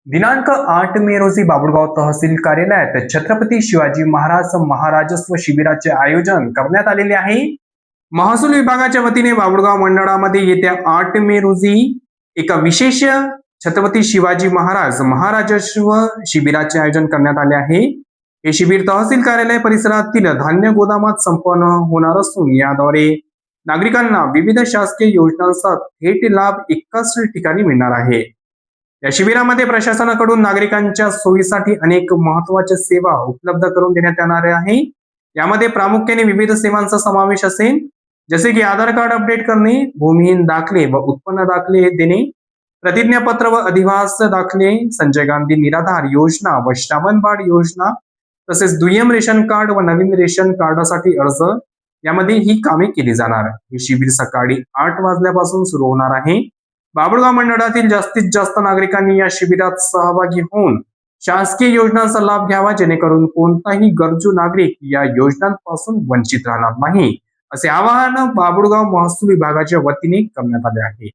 दिनांक 8 मे रोजी बाबुळगाव तहसील कार्यालयात छत्रपती शिवाजी महाराज महाराजस्व शिबिराचे आयोजन करण्यात आलेले आहे. महसूल विभागाच्या वतीने बाबुळगाव मंडळामध्ये येत्या 8 मे रोजी एका विशेष छत्रपती शिवाजी महाराज महाराजस्व शिबिराचे आयोजन करण्यात आले आहे. हे शिबिर तहसील कार्यालय परिसरातील धान्य गोदामात संपन्न होणार असून याद्वारे नागरिकांना विविध शासकीय योजनांचा थेट लाभ एकाच ठिकाणी मिळणार आहे. या शिबिरामध्ये प्रशासनाकडून नागरिकांच्या सोयीसाठी अनेक महत्त्वाच्या सेवा उपलब्ध करून देण्यात येणार आहे. यामध्ये प्रामुख्याने विविध सेवांचा समावेश असेल, जसे की आधार कार्ड अपडेट करणे, भूमिहीन दाखले व उत्पन्न दाखले देणे, प्रतिज्ञापत्र व अधिवास दाखले, संजय गांधी निराधार योजना व श्रावणबाळ योजना, तसेच दुय्यम रेशन कार्ड व नवीन रेशन कार्डासाठी अर्ज, यामध्ये ही कामे केली जाणार. हे शिबिर सकाळी 8 वाजल्यापासून सुरू होणार आहे. बाबुळगाव मंडळातील जास्तीत जास्त नागरिकांनी या शिबिरात सहभागी होऊन शासकीय योजनांचा लाभ घ्यावा, जेणेकरून कोणताही गरजू नागरिक या योजनांपासून वंचित राहणार नाही, असे आवाहन बाबुळगाव महसूल विभागाच्या वतीने करण्यात आले आहे.